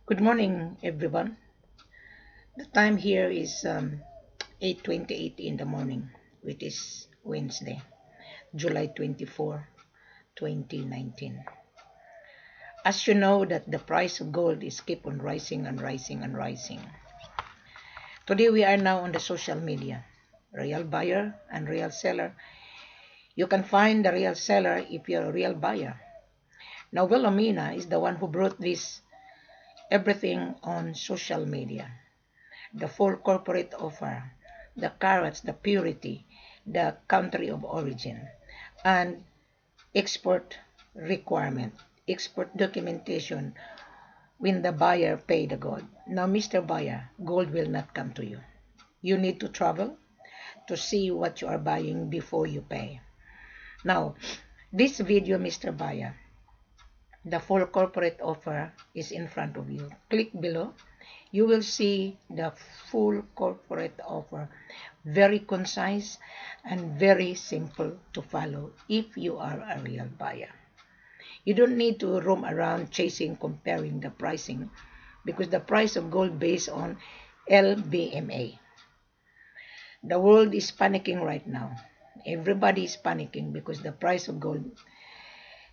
Good morning, everyone. The time here is 8:28 in the morning, which is Wednesday, July 24, 2019. As you know that the price of gold is keep on rising and rising and rising. Today we are now on the social media, real buyer and real seller. You can find the real seller if you're a real buyer. Now Wilhelmina is the one who brought this everything on social media. The full corporate offer, the carats, the purity, the country of origin, and export requirement, export documentation when the buyer pay the gold. Now, Mr. Buyer, gold will not come to you. You need to travel to see what you are buying before you pay. Now, this video, Mr. Buyer, the full corporate offer is in front of you. Click below. You will see the full corporate offer. Very concise and very simple to follow if you are a real buyer. You don't need to roam around chasing, comparing the pricing because the price of gold based on LBMA. The world is panicking right now. Everybody is panicking because the price of gold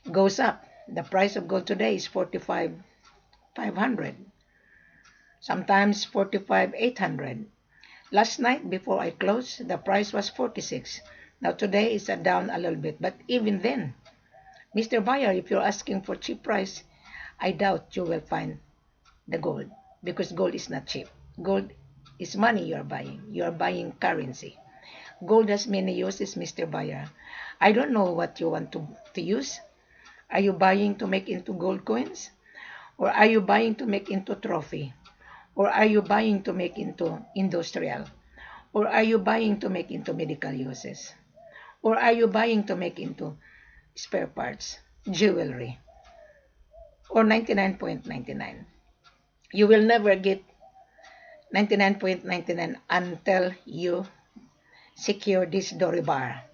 goes up. The price of gold today is 45,500. Sometimes 45,800. Last night before I closed, the price was 46. Now today it's down a little bit, but even then, Mr. Buyer, if you're asking for cheap price, I doubt you will find the gold because gold is not cheap. Gold is money you are buying. You are buying currency. Gold has many uses, Mr. Buyer. I don't know what you want to use. Are you buying to make into gold coins? Or are you buying to make into trophy? Or are you buying to make into industrial? Or are you buying to make into medical uses? Or are you buying to make into spare parts, jewelry, or 99.99? You will never get 99.99 until you secure this Dore bar.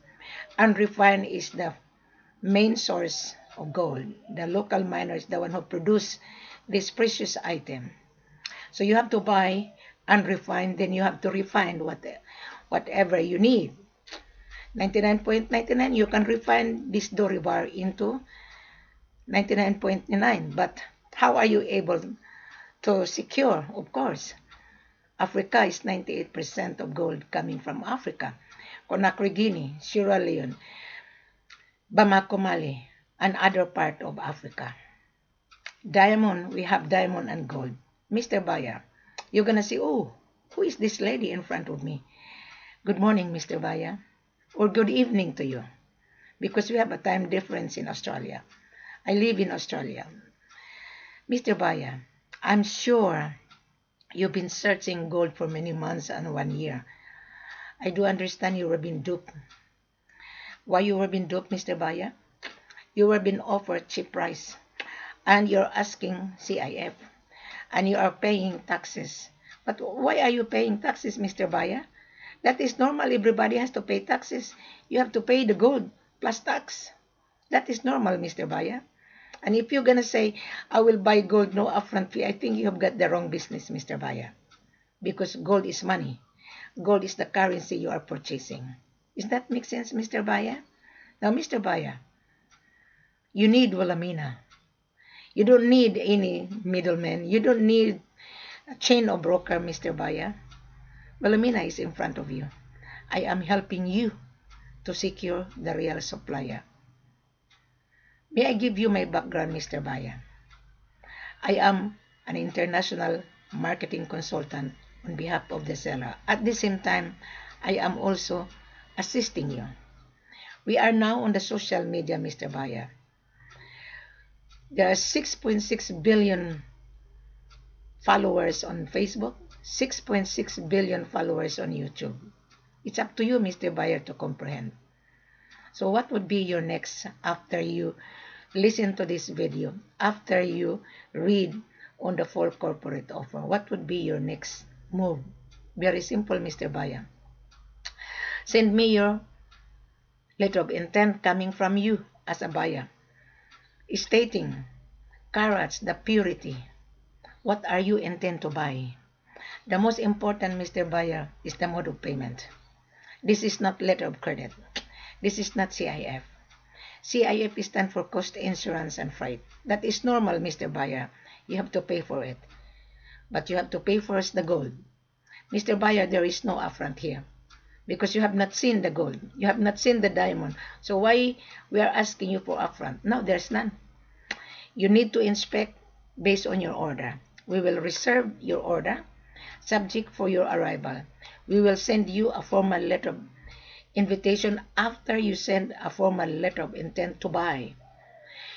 Unrefined is the main source of gold. The local miner is the one who produce this precious item. So you have to buy unrefined, then you have to refine whatever you need. 99.99, you can refine this Dore bar into 99.99. But how are you able to secure? Of course, Africa is 98% of gold coming from Africa. Conakry, Guinea, Sierra Leone, Bamako, Mali, and other part of Africa. Diamond, we have diamond and gold. Mr. Buyer, you're gonna say, oh, who is this lady in front of me? Good morning, Mr. Buyer, or good evening to you, because we have a time difference in Australia. I live in Australia. Mr. Buyer, I'm sure you've been searching gold for many months and 1 year. I do understand you were being duped. Why you were being duped, Mr. Buyer? You were being offered cheap price, and you're asking C.I.F, and you are paying taxes. But why are you paying taxes, Mr. Buyer? That is normal. Everybody has to pay taxes. You have to pay the gold plus tax. That is normal, Mr. Buyer. And if you're going to say, I will buy gold, no upfront fee, I think you have got the wrong business, Mr. Buyer. Because gold is money. Gold is the currency you are purchasing. Does that make sense, Mr. Buyer? Now, Mr. Buyer, you need Wilhelmina. You don't need any middleman. You don't need a chain of broker, Mr. Buyer. Wilhelmina is in front of you. I am helping you to secure the real supplier. May I give you my background, Mr. Buyer? I am an international marketing consultant on behalf of the seller. At the same time, I am also assisting you. We are now on the social media, Mr. Buyer. There are 6.6 billion followers on Facebook, 6.6 billion followers on YouTube. It's up to you, Mr. Buyer, to comprehend. So what would be your next after you listen to this video, after you read on the full corporate offer? What would be your next move? Very simple, Mr. Buyer. Send me your letter of intent coming from you as a buyer, stating Carats, the purity What are you intend to buy? The most important, Mr. Buyer, is the mode of payment. This is not letter of credit. This is not C.I.F. C.I.F. stands for cost, insurance, and freight. That is normal, Mr. Buyer. You have to pay for it. But you have to pay first the gold. Mr. Buyer, there is no upfront here. Because you have not seen the gold. You have not seen the diamond. So why we are asking you for upfront? No, there's none. You need to inspect based on your order. We will reserve your order subject for your arrival. We will send you a formal letter of invitation after you send a formal letter of intent to buy.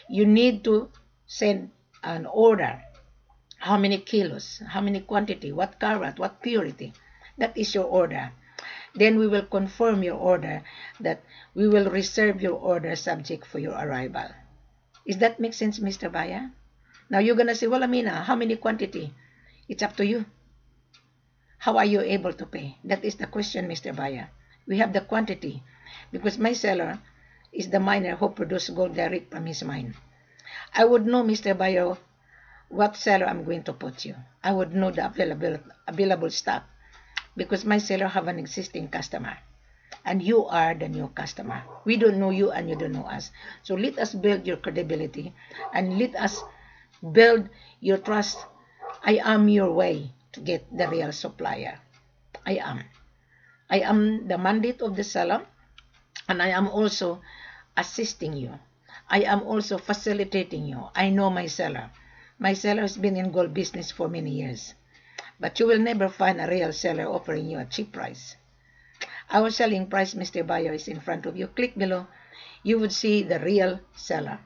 You need to send an order. How many kilos, how many quantity, what carat, what purity. That is your order. Then we will confirm your order that we will reserve your order subject for your arrival. Is that make sense, Mr. Buyer? Now you're going to say, well, Amina, how many quantity? It's up to you. How are you able to pay? That is the question, Mr. Buyer. We have the quantity because my seller is the miner who produced gold direct from his mine. I would know, Mr. Buyer, what seller I'm going to put you. I would know the available stock because my seller have an existing customer and you are the new customer. We don't know you and you don't know us. So let us build your credibility and let us build your trust. I am your way to get the real supplier. I am. I am the mandate of the seller and I am also assisting you. I am also facilitating you. I know my seller. My seller has been in gold business for many years. But you will never find a real seller offering you a cheap price. Our selling price, Mr. Buyer, is in front of you. Click below. You would see the real seller,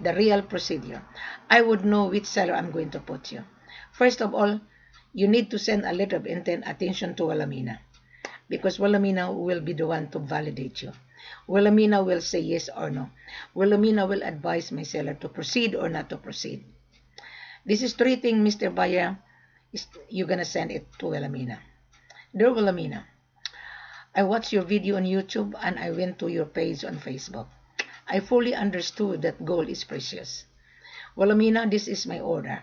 the real procedure. I would know which seller I'm going to put you. First of all, you need to send a letter of intent attention to Wilhelmina because Wilhelmina will be the one to validate you. Wilhelmina will say yes or no. Wilhelmina will advise my seller to proceed or not to proceed. This is three things, Mr. Buyer. You're going to send it to Wilhelmina. Dear Wilhelmina, I watched your video on YouTube and I went to your page on Facebook. I fully understood that gold is precious. Wilhelmina, this is my order.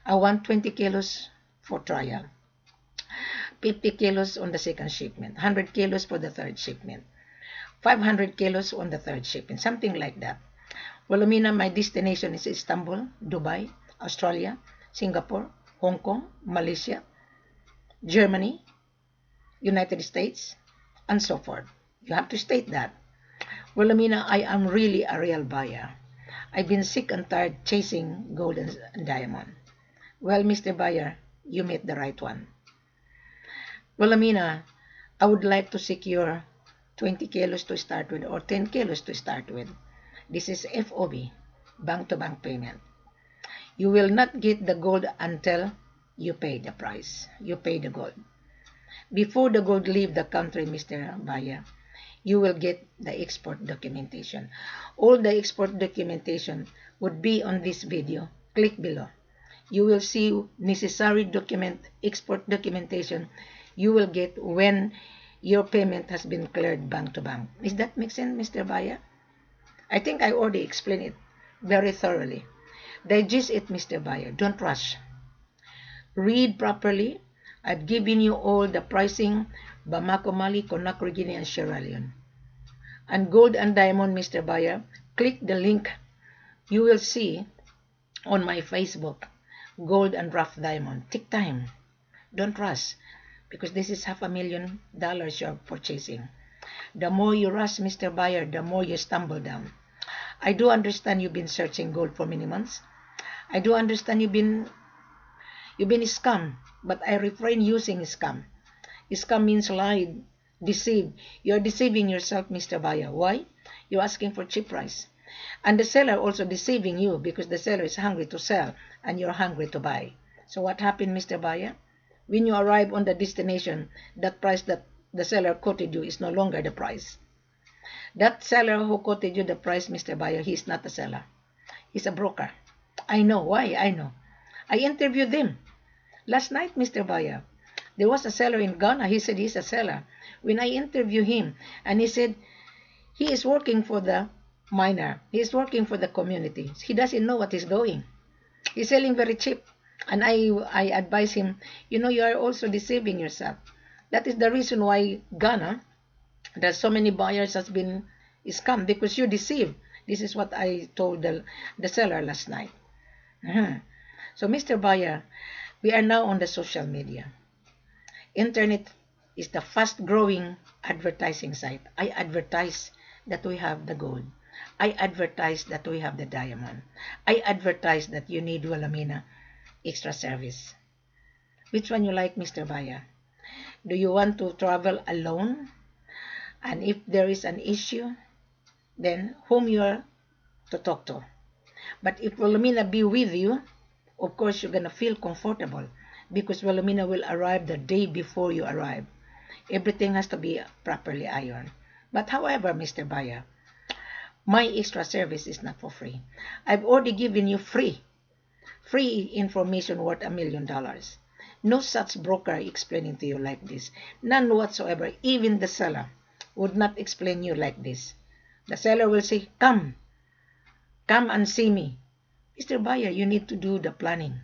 I want 20 kilos for trial, 50 kilos on the second shipment, 100 kilos for the third shipment, 500 kilos on the third shipment, something like that. Wilhelmina, my destination is Istanbul, Dubai, Australia, Singapore, Hong Kong, Malaysia, Germany, United States, and so forth. You have to state that. Wilhelmina, I am really a real buyer. I've been sick and tired chasing gold and diamond. Well, Mr. Buyer, you met the right one. Wilhelmina, I would like to secure 20 kilos to start with or 10 kilos to start with. This is F.O.B, bank-to-bank payment. You will not get the gold until you pay the price. You pay the gold. Before the gold leave the country, Mr. Buyer, you will get the export documentation. All the export documentation would be on this video. Click below. You will see necessary export documentation you will get when your payment has been cleared bank to bank. Does that make sense, Mr. Buyer? I think I already explained it very thoroughly. Digest it, Mr. Buyer. Don't rush. Read properly. I've given you all the pricing, Bamako, Mali, Conakry, Guinea, and Sierra Leone. And gold and diamond, Mr. Buyer, click the link. You will see on my Facebook, gold and rough diamond. Take time. Don't rush because this is $500,000 you're purchasing. The more you rush, Mr. Buyer, the more you stumble down. I do understand you've been searching gold for many months. I do understand you've been scammed, but I refrain using scam. Scam means lied, deceived. You're deceiving yourself, Mr. Buyer. Why? You're asking for cheap price. And the seller also deceiving you because the seller is hungry to sell and you're hungry to buy. So what happened, Mr. Buyer? When you arrive on the destination, that price that the seller quoted you is no longer the price. That seller who quoted you the price, Mr. Buyer, he's not a seller. He's a broker. I know. Why? I know. I interviewed them. Last night, Mr. Buyer, there was a seller in Ghana. He said he's a seller. When I interviewed him, and he said he is working for the miner. He is working for the community. He doesn't know what he's doing. He's selling very cheap. And I advise him, you are also deceiving yourself. That is the reason why Ghana, that so many buyers has been scammed, because you deceive. This is what I told the seller last night. Mhm. So, Mr. Buyer, we are now on the social media. Internet is the fast growing advertising site. I advertise that we have the gold. I advertise that we have the diamond. I advertise that you need Wilhelmina extra service. Which one you like, Mr. Buyer? Do you want to travel alone? And if there is an issue, then whom you are to talk to? But if Wilhelmina be with you, of course you're gonna feel comfortable, because Wilhelmina will arrive the day before you arrive. Everything has to be properly ironed. But however, Mr. Buyer, my extra service is not for free. I've already given you free information worth $1 million. No such broker explaining to you like this. None whatsoever. Even the seller would not explain you like this. The seller will say, come and see me. Mr. Buyer, you need to do the planning.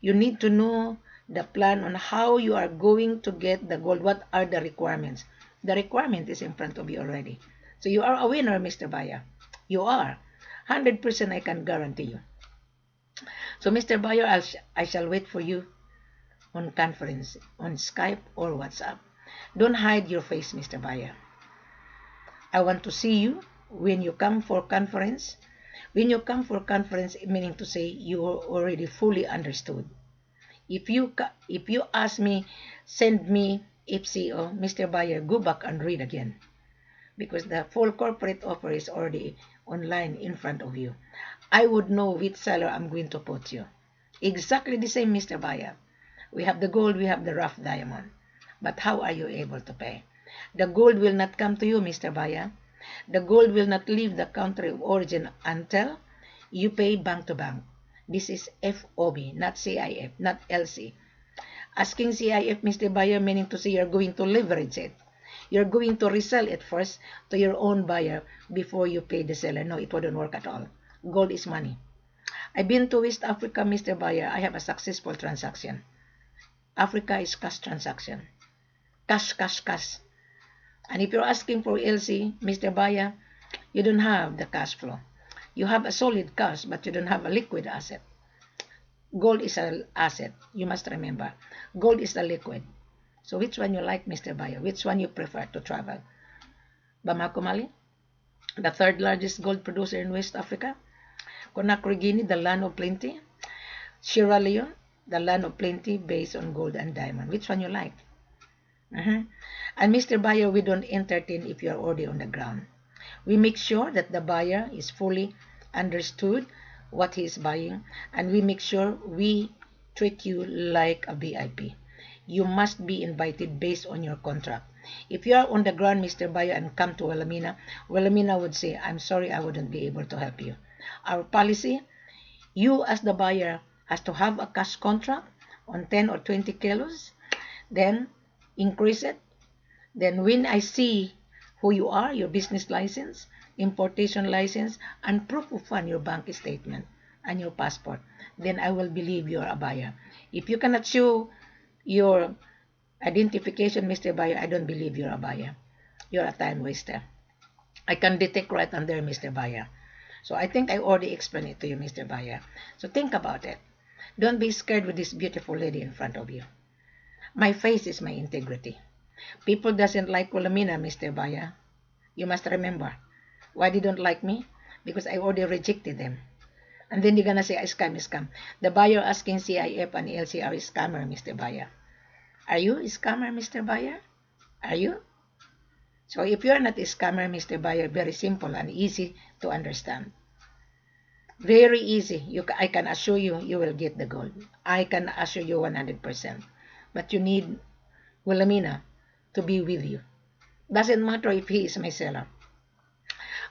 You need to know the plan on how you are going to get the gold. What are the requirements? The requirement is in front of you already. So you are a winner, Mr. Buyer. You are. 100% I can guarantee you. So, Mr. Buyer, I shall wait for you on conference, on Skype or WhatsApp. Don't hide your face, Mr. Buyer. I want to see you when you come for conference. When you come for conference, meaning to say you already fully understood. If you ask me, send me F.C.O, Mr. Buyer, go back and read again, because the full corporate offer is already online in front of you. I would know which seller I'm going to put you. Exactly the same, Mr. Buyer. We have the gold, we have the rough diamond. But how are you able to pay? The gold will not come to you, Mr. Buyer. The gold will not leave the country of origin until you pay bank to bank. This is F.O.B, not C.I.F, not L.C. Asking C.I.F, Mr. Buyer, meaning to say you're going to leverage it. You're going to resell it first to your own buyer before you pay the seller. No, it wouldn't work at all. Gold is money. I've been to West Africa, Mr. Buyer. I have a successful transaction. Africa is cash transaction. Cash, cash, cash. And if you're asking for LC, Mr. Buyer, you don't have the cash flow. You have a solid cash, but you don't have a liquid asset. Gold is an asset. You must remember. Gold is a liquid. So which one you like, Mr. Buyer? Which one you prefer to travel? Bamako, Mali, the third largest gold producer in West Africa. Conakry, Guinea, the land of plenty. Sierra Leone, the land of plenty based on gold and diamond. Which one you like? And Mr. Buyer, we don't entertain if you are already on the ground. We make sure that the buyer is fully understood what he is buying, and we make sure we treat you like a VIP. You must be invited based on your contract. If you are on the ground, Mr. Buyer, and come to Wilhelmina, Wilhelmina would say, I'm sorry, I wouldn't be able to help you. Our policy, you as the buyer has to have a cash contract on 10 or 20 kilos, then increase it. Then when I see who you are, your business license, importation license, and proof of fund, your bank statement, and your passport, then I will believe you are a buyer. If you cannot show your identification, Mr. Buyer, I don't believe you're a buyer. You're a time waster. I can detect right on there, Mr. Buyer. So I think I already explained it to you, Mr. Buyer. So think about it. Don't be scared with this beautiful lady in front of you. My face is my integrity. People doesn't like Wilhelmina, Mr. Buyer. You must remember. Why they don't like me? Because I already rejected them. And then they're gonna say, I scam, scam. The buyer asking C.I.F and LC are scammer, Mr. Buyer. Are you a scammer, Mr. Buyer? Are you? So if you're not a scammer, Mr. Buyer, very simple and easy to understand. Very easy. I can assure you, you will get the gold. I can assure you 100%. But you need Wilhelmina to be with you. Doesn't matter if he is my seller.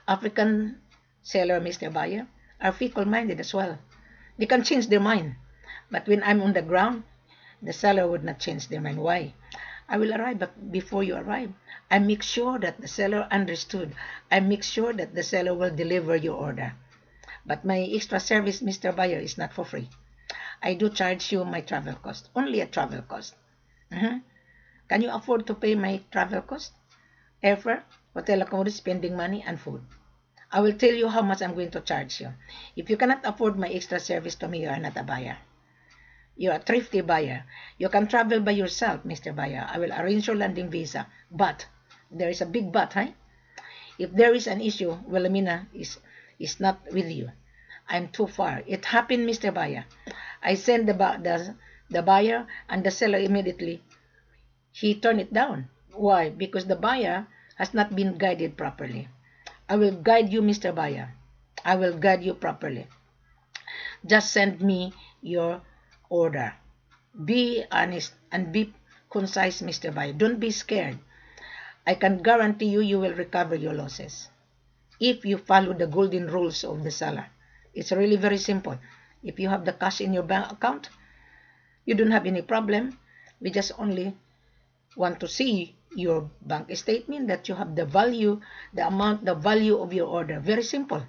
African seller, Mr. Buyer, are fickle-minded as well. They can change their mind. But when I'm on the ground, the seller would not change their mind. Why? I will arrive, but before you arrive, I make sure that the seller understood. I make sure that the seller will deliver your order. But my extra service, Mr. Buyer, is not for free. I do charge you my travel cost, only a travel cost. Mhm. Can you afford to pay my travel cost? Airfare, hotel accommodation, spending money, and food. I will tell you how much I'm going to charge you. If you cannot afford my extra service to me, you are not a buyer. You're a thrifty buyer. You can travel by yourself, Mr. Buyer. I will arrange your landing visa. But, there is a big but, huh? If there is an issue, Wilhelmina is not with you. I'm too far. It happened, Mr. Buyer. I sent the buyer and the seller immediately. He turned it down. Why? Because the buyer has not been guided properly. I will guide you, Mr. Buyer. I will guide you properly. Just send me your order. Be honest and be concise, Mr. Buyer. Don't be scared. I can guarantee you, you will recover your losses if you follow the golden rules of the seller. It's really very simple. If you have the cash in your bank account, you don't have any problem. We just only want to see your bank statement that you have the value, the amount, the value of your order. Very simple.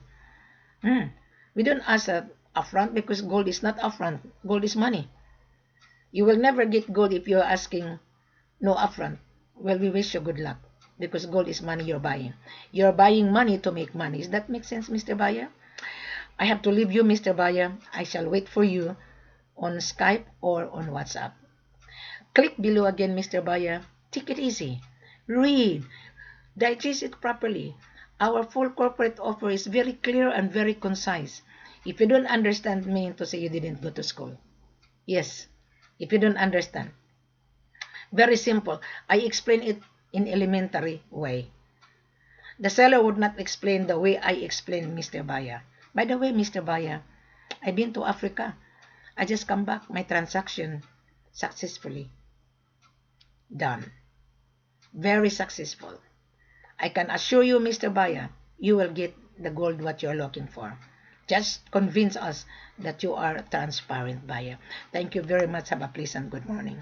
We don't ask upfront because gold is not upfront. Gold is money. You will never get gold if you're asking no upfront. Well, we wish you good luck because gold is money you're buying. You're buying money to make money. Does that make sense, Mr. Buyer? I have to leave you, Mr. Buyer. I shall wait for you on Skype or on WhatsApp. Click below again, Mr. Buyer. Take it easy. Read. Digest it properly. Our full corporate offer is very clear and very concise. If you don't understand, mean to say you didn't go to school. Yes, if you don't understand. Very simple. I explain it in elementary way. The seller would not explain the way I explain, Mr. Buyer. By the way, Mr. Buyer, I've been to Africa. I just come back. My transaction successfully done. Very successful. I can assure you, Mr. Buyer, you will get the gold what you're looking for. Just convince us that you are a transparent buyer. Thank you very much. Have a pleasant good morning.